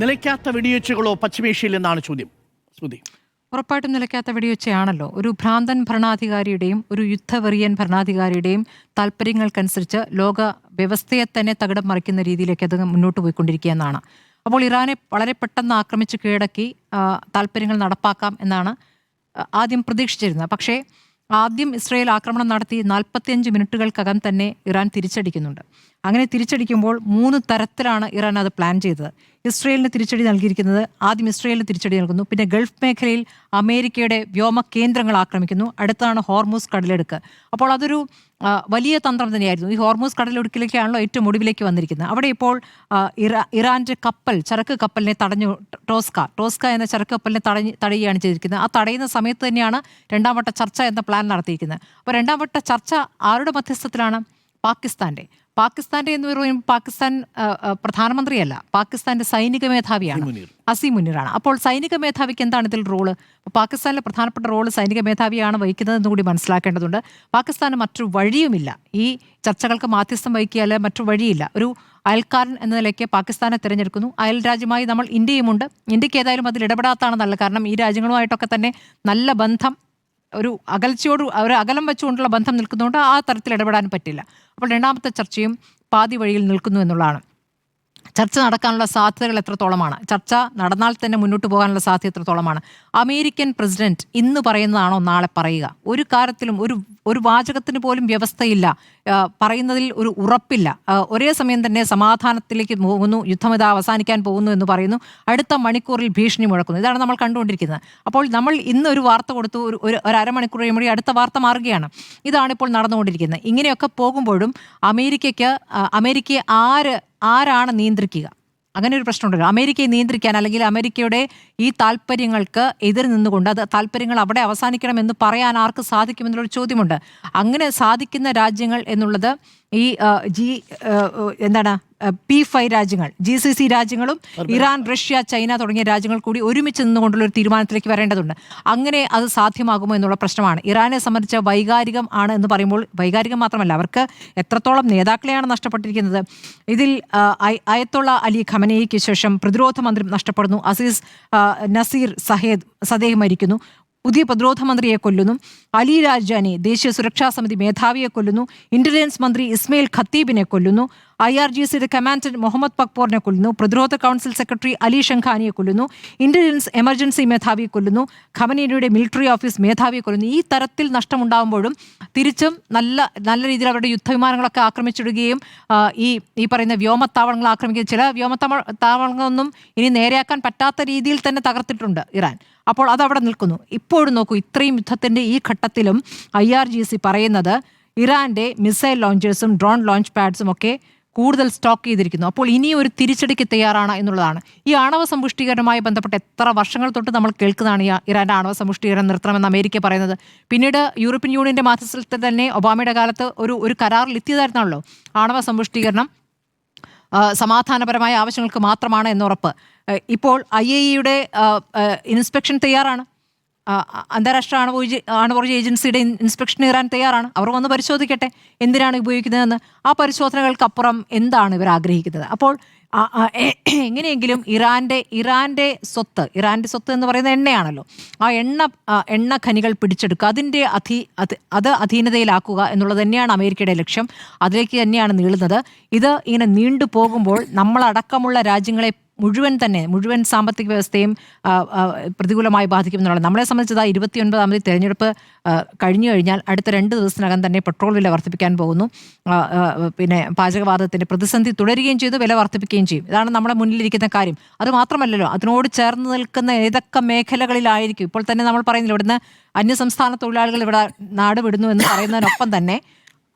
നിലയ്ക്കാത്ത വെടിവെച്ചുകളോ പശ്ചിമേഷ്യയിൽ എന്നാണ് ചോദ്യം. ശ്രുതി, ഉറപ്പായിട്ടും നിലയ്ക്കാത്ത വെടിവെച്ചയാണല്ലോ. ഒരു ഭ്രാന്തൻ ഭരണാധികാരിയുടെയും ഒരു യുദ്ധവെറിയൻ ഭരണാധികാരിയുടെയും താല്പര്യങ്ങൾക്കനുസരിച്ച് ലോക വ്യവസ്ഥയെ തന്നെ തകിടം മറിക്കുന്ന രീതിയിലേക്ക് അത് മുന്നോട്ട് പോയിക്കൊണ്ടിരിക്കുകയെന്നാണ്. അപ്പോൾ ഇറാനെ വളരെ പെട്ടെന്ന് ആക്രമിച്ച് കീഴടക്കി താല്പര്യങ്ങൾ നടപ്പാക്കാം എന്നാണ് ആദ്യം പ്രതീക്ഷിച്ചിരുന്നത്. പക്ഷേ ആദ്യം ഇസ്രയേൽ ആക്രമണം നടത്തി 45 മിനിറ്റുകൾക്കകം തന്നെ ഇറാൻ തിരിച്ചടിക്കുന്നുണ്ട്. അങ്ങനെ തിരിച്ചടിക്കുമ്പോൾ 3 തരത്തിലാണ് ഇറാൻ അത് പ്ലാൻ ചെയ്തത്. ഇസ്രയേലിന് തിരിച്ചടി നൽകിയിരിക്കുന്നത്, ആദ്യം ഇസ്രയേലിന് തിരിച്ചടി നൽകുന്നു, പിന്നെ ഗൾഫ് മേഖലയിൽ അമേരിക്കയുടെ വ്യോമ കേന്ദ്രങ്ങൾ ആക്രമിക്കുന്നു, അടുത്താണ് ഹോർമൂസ് കടലെടുക്ക്. അപ്പോൾ അതൊരു വലിയ തന്ത്രം തന്നെയായിരുന്നു. ഈ ഹോർമൂസ് കടലെടുക്കിലേക്കാണല്ലോ ഏറ്റവും ഒടുവിലേക്ക് വന്നിരിക്കുന്നത്. അവിടെ ഇപ്പോൾ ഇറാൻ്റെ കപ്പൽ, ചരക്ക് കപ്പലിനെ തടഞ്ഞു. ടോസ്ക എന്ന ചരക്ക് കപ്പലിനെ തടയുകയാണ് ചെയ്തിരിക്കുന്നത്. ആ തടയുന്ന സമയത്ത് തന്നെയാണ് രണ്ടാം വട്ട ചർച്ച എന്ന പ്ലാൻ നടത്തിയിരിക്കുന്നത്. അപ്പോൾ രണ്ടാം വട്ട ചർച്ച ആരുടെ മധ്യസ്ഥത്തിലാണ്? പാകിസ്ഥാന്റെ എന്ന് പറയുമ്പോൾ പാകിസ്ഥാൻ പ്രധാനമന്ത്രിയല്ല, പാകിസ്ഥാന്റെ സൈനിക മേധാവിയാണ്, അസീം മുനീറാണ്. അപ്പോൾ സൈനിക മേധാവിക്ക് എന്താണ് ഇതിൽ റോള്? പാകിസ്ഥാനിലെ പ്രധാനപ്പെട്ട റോള് സൈനിക മേധാവിയാണ് വഹിക്കുന്നതെന്ന് കൂടി മനസ്സിലാക്കേണ്ടതുണ്ട്. പാകിസ്ഥാന് മറ്റൊരു വഴിയുമില്ല. ഈ ചർച്ചകൾക്ക് മാധ്യസ്ഥം വഹിക്കുക, അല്ലെ മറ്റു വഴിയില്ല. ഒരു അയൽക്കാരൻ എന്ന നിലയ്ക്ക് പാകിസ്ഥാനെ തിരഞ്ഞെടുക്കുന്നു. അയൽ രാജ്യമായി നമ്മൾ ഇന്ത്യയുമുണ്ട്. ഇന്ത്യക്ക് ഏതായാലും അതിൽ ഇടപെടാത്താണ് നല്ലത്. കാരണം ഈ രാജ്യങ്ങളുമായിട്ടൊക്കെ തന്നെ നല്ല ബന്ധം, ഒരു അകലം വെച്ചുകൊണ്ടുള്ള ബന്ധം നിൽക്കുന്നതുകൊണ്ട് ആ തരത്തിൽ ഇടപെടാൻ പറ്റില്ല. അപ്പോൾ രണ്ടാമത്തെ ചർച്ചയും പാതി വഴിയിൽ നിൽക്കുന്നു എന്നുള്ളതാണ്. ചർച്ച നടക്കാനുള്ള സാധ്യതകൾ എത്രത്തോളമാണ്? ചർച്ച നടന്നാൽ തന്നെ മുന്നോട്ട് പോകാനുള്ള സാധ്യത എത്രത്തോളമാണ്? അമേരിക്കൻ പ്രസിഡന്റ് ഇന്ന് പറയുന്നതാണോ നാളെ പറയുക? ഒരു കാര്യത്തിലും ഒരു വാചകത്തിന് പോലും വ്യവസ്ഥയില്ല, പറയുന്നതിൽ ഒരു ഉറപ്പില്ല. ഒരേ സമയം തന്നെ സമാധാനത്തിലേക്ക് പോകുന്നു, യുദ്ധം ഇത് അവസാനിക്കാൻ പോകുന്നു എന്ന് പറയുന്നു, അടുത്ത മണിക്കൂറിൽ ഭീഷണി മുഴക്കുന്നു. ഇതാണ് നമ്മൾ കണ്ടുകൊണ്ടിരിക്കുന്നത്. അപ്പോൾ നമ്മൾ ഇന്ന് ഒരു വാർത്ത കൊടുത്തു, ഒരു അരമണിക്കൂർ കഴിയുമ്പോൾ അടുത്ത വാർത്ത മാറുകയാണ്. ഇതാണിപ്പോൾ നടന്നുകൊണ്ടിരിക്കുന്നത്. ഇങ്ങനെയൊക്കെ പോകുമ്പോഴും അമേരിക്കയെ ആരാണ് നിയന്ത്രിക്കുക? അങ്ങനെ ഒരു പ്രശ്നമുണ്ടല്ലോ. അമേരിക്കയെ നിയന്ത്രിക്കാൻ, അല്ലെങ്കിൽ അമേരിക്കയുടെ ഈ താല്പര്യങ്ങൾക്ക് എതിർ നിന്നുകൊണ്ട് അത് താല്പര്യങ്ങൾ അവിടെ അവസാനിക്കണമെന്ന് പറയാൻ ആർക്ക് സാധിക്കുമെന്നുള്ളൊരു ചോദ്യമുണ്ട്. അങ്ങനെ സാധിക്കുന്ന രാജ്യങ്ങൾ എന്നുള്ളത് ഈ P5 രാജ്യങ്ങൾ, GCC രാജ്യങ്ങളും ഇറാൻ, റഷ്യ, ചൈന തുടങ്ങിയ രാജ്യങ്ങൾ കൂടി ഒരുമിച്ച് നിന്നുകൊണ്ടുള്ള ഒരു തീരുമാനത്തിലേക്ക് വരേണ്ടതുണ്ട്. അങ്ങനെ അത് സാധ്യമാകുമോ എന്നുള്ള പ്രശ്നമാണ്. ഇറാനെ സംബന്ധിച്ച് വൈകാരികം ആണ് എന്ന് പറയുമ്പോൾ, വൈകാരികം മാത്രമല്ല, അവർക്ക് എത്രത്തോളം നേതാക്കളെയാണ് നഷ്ടപ്പെട്ടിരിക്കുന്നത്. ഇതിൽ അയത്തുള്ള അലി ഖമനേയിക്ക് ശേഷം പ്രതിരോധ മന്ത്രി നഷ്ടപ്പെടുന്നു. അസീസ് നസീർ സദേഹ് മരിക്കുന്നു. പുതിയ പ്രതിരോധ മന്ത്രിയെ കൊല്ലുന്നു. അലി രാജാനി, ദേശീയ സുരക്ഷാ സമിതി മേധാവിയെ കൊല്ലുന്നു. ഇന്റലിജൻസ് മന്ത്രി ഇസ്മയിൽ ഖത്തീബിനെ കൊല്ലുന്നു. IRGCയുടെ കമാൻഡന്റ് മുഹമ്മദ് പക്പോറിനെ കൊല്ലുന്നു. പ്രതിരോധ കൗൺസിൽ സെക്രട്ടറി അലി ഷംഖാനിയെ കൊല്ലുന്നു. ഇന്റലിജൻസ് എമർജൻസി മേധാവിയെ കൊല്ലുന്നു. ഖമനേയിയുടെ മിലിറ്ററി ഓഫീസ് മേധാവിയെ കൊല്ലുന്നു. ഈ തരത്തിൽ നഷ്ടമുണ്ടാകുമ്പോഴും തിരിച്ചും നല്ല രീതിയിൽ അവരുടെ യുദ്ധവിമാനങ്ങളൊക്കെ ആക്രമിച്ചിടുകയും ഈ പറയുന്ന വ്യോമത്താവളങ്ങൾ ആക്രമിക്കുകയും, ചില വ്യോമത്താവളങ്ങളൊന്നും ഇനി നേരെയാക്കാൻ പറ്റാത്ത രീതിയിൽ തന്നെ തകർത്തിട്ടുണ്ട് ഇറാൻ. അപ്പോൾ അതവിടെ നിൽക്കുന്നു. ഇപ്പോഴും നോക്കൂ, ഇത്രയും യുദ്ധത്തിൻ്റെ ഈ ഘട്ടത്തിലും IRGC പറയുന്നത് ഇറാൻ്റെ മിസൈൽ ലോഞ്ചേഴ്സും ഡ്രോൺ ലോഞ്ച് പാഡ്സും ഒക്കെ കൂടുതൽ സ്റ്റോക്ക് ചെയ്തിരിക്കുന്നു. അപ്പോൾ ഇനി ഒരു തിരിച്ചടിക്ക് തയ്യാറാണ് എന്നുള്ളതാണ്. ഈ ആണവ സമ്പുഷ്ടീകരണവുമായി ബന്ധപ്പെട്ട് എത്ര വർഷങ്ങൾ തൊട്ട് നമ്മൾ കേൾക്കുന്നതാണ് ഇറാൻ്റെ ആണവ സമ്പുഷ്ടീകരണം നിർത്തണമെന്ന് അമേരിക്ക പറയുന്നത്. പിന്നീട് യൂറോപ്യൻ യൂണിയൻ്റെ മാധ്യസ്ഥത്തിൽ തന്നെ ഒബാമയുടെ കാലത്ത് ഒരു കരാറിൽ എത്തിയതായിരുന്നല്ലോ ആണവ സമ്പുഷ്ടീകരണം സമാധാനപരമായ ആവശ്യങ്ങൾക്ക് മാത്രമാണ് എന്നുറപ്പ്. ഇപ്പോൾ IAEA ഇൻസ്പെക്ഷൻ തയ്യാറാണ്. അന്താരാഷ്ട്ര ആണവോർജ്ജ ഏജൻസിയുടെ ഇൻസ്പെക്ഷൻ ഇറാൻ തയ്യാറാണ്. അവർ വന്ന് പരിശോധിക്കട്ടെ എന്തിനാണ് ഉപയോഗിക്കുന്നതെന്ന്. ആ പരിശോധനകൾക്കപ്പുറം എന്താണ് ഇവർ ആഗ്രഹിക്കുന്നത്? അപ്പോൾ എങ്ങനെയെങ്കിലും ഇറാൻ്റെ സ്വത്ത് എന്ന് പറയുന്നത് എണ്ണയാണല്ലോ. ആ എണ്ണ ഖനികൾ പിടിച്ചെടുക്കുക, അതിൻ്റെ അധീനതയിലാക്കുക എന്നുള്ളത് തന്നെയാണ് അമേരിക്കയുടെ ലക്ഷ്യം. അതിലേക്ക് തന്നെയാണ് നീളുന്നത്. ഇത് ഇങ്ങനെ നീണ്ടു പോകുമ്പോൾ നമ്മളടക്കമുള്ള രാജ്യങ്ങളെ മുഴുവൻ സാമ്പത്തിക വ്യവസ്ഥയും പ്രതികൂലമായി ബാധിക്കുമെന്നുള്ളത്. നമ്മളെ സംബന്ധിച്ചത് 29ാമത് തെരഞ്ഞെടുപ്പ് കഴിഞ്ഞു കഴിഞ്ഞാൽ അടുത്ത 2 ദിവസത്തിനകം തന്നെ പെട്രോൾ വില വർദ്ധിപ്പിക്കാൻ പോകുന്നു. പിന്നെ പാചകവാതകത്തിൻ്റെ പ്രതിസന്ധി തുടരുകയും ചെയ്തു, വില വർദ്ധിപ്പിക്കുകയും ചെയ്യും. ഇതാണ് നമ്മുടെ മുന്നിലിരിക്കുന്ന കാര്യം. അത് മാത്രമല്ലല്ലോ, അതിനോട് ചേർന്ന് നിൽക്കുന്ന ഏതൊക്കെ മേഖലകളിലായിരിക്കും. ഇപ്പോൾ തന്നെ നമ്മൾ പറയുന്നില്ല, ഇവിടുന്ന് അന്യസംസ്ഥാന തൊഴിലാളികൾ ഇവിടെ നാട് വിടുന്നു എന്ന് പറയുന്നതിനൊപ്പം തന്നെ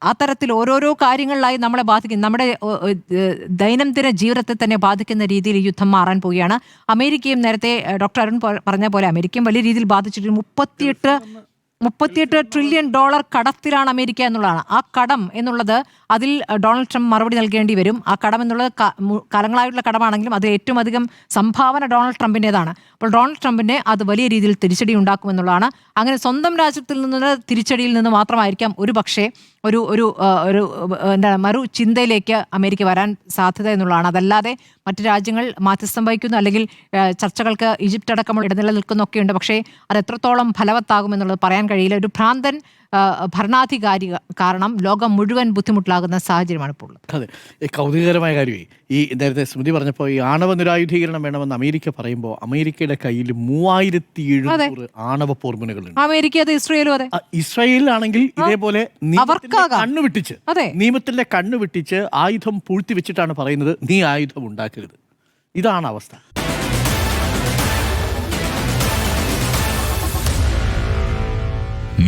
ആ തരത്തിൽ ഓരോരോ കാര്യങ്ങളിലായി നമ്മളെ ബാധിക്കും. നമ്മുടെ ദൈനംദിന ജീവിതത്തെ തന്നെ ബാധിക്കുന്ന രീതിയിൽ ഈ യുദ്ധം മാറാൻ പോവുകയാണ്. അമേരിക്കയും നേരത്തെ ഡോക്ടർ അരുൺ പറഞ്ഞ പോലെ അമേരിക്കയും വലിയ രീതിയിൽ ബാധിച്ചിട്ടുണ്ട്. 38 ട്രില്യൺ ഡോളർ കടത്തിലാണ് അമേരിക്ക എന്നുള്ളതാണ്. ആ കടം എന്നുള്ളത്, അതിൽ ഡൊണാൾഡ് ട്രംപ് മറുപടി നൽകേണ്ടി വരും. ആ കടം എന്നുള്ളത് കാലങ്ങളായിട്ടുള്ള കടമാണെങ്കിലും അത് ഏറ്റവും അധികം സംഭാവന ഡൊണാൾഡ് ട്രംപിൻ്റെതാണ്. അപ്പോൾ ഡൊണാൾഡ് ട്രംപിനെ അത് വലിയ രീതിയിൽ തിരിച്ചടി ഉണ്ടാക്കുമെന്നുള്ളതാണ്. അങ്ങനെ സ്വന്തം രാജ്യത്തിൽ നിന്നുള്ള തിരിച്ചടിയിൽ നിന്ന് മാത്രമായിരിക്കാം ഒരു പക്ഷേ ഒരു ഒരു ഒരു എന്താണ് മറു ചിന്തയിലേക്ക് അമേരിക്ക വരാൻ സാധ്യത എന്നുള്ളതാണ്. അതല്ലാതെ മറ്റു രാജ്യങ്ങൾ മാധ്യസ്ഥം വഹിക്കുന്നു, അല്ലെങ്കിൽ ചർച്ചകൾക്ക് ഈജിപ്റ്റ് അടക്കം ഇടനില നിൽക്കുന്നൊക്കെയുണ്ട്. പക്ഷേ അത് എത്രത്തോളം ഫലവത്താകും എന്നുള്ളത് പറയാൻ കഴിയില്ല. ഒരു ഭ്രാന്തൻ ഭരണാധികാരി കാരണം ലോകം മുഴുവൻ ബുദ്ധിമുട്ടിലാകുന്ന സാഹചര്യമാണ് ഇപ്പോൾ ഉള്ളത്. അതെ, കൗതുകകരമായ കാര്യമേ ഈ നേരത്തെ സ്മൃതി പറഞ്ഞപ്പോൾ ഈ ആണവ നിരായുധീകരണം വേണമെന്ന് അമേരിക്ക പറയുമ്പോൾ അമേരിക്കയുടെ കയ്യിൽ 3700 ആണവ പോർമുനകളുണ്ട്. അമേരിക്ക അതെ, ഇസ്രയേലും അതെ. ഇസ്രായേലിലാണെങ്കിൽ ഇതേപോലെ നിയമത്തിന്റെ കണ്ണു വെട്ടിച്ച് ആയുധം പൂഴ്ത്തി വെച്ചിട്ടാണ് പറയുന്നത് നീ ആയുധം ഉണ്ടാക്കരുത്. ഇതാണ് അവസ്ഥ.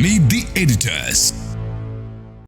Meet the editors.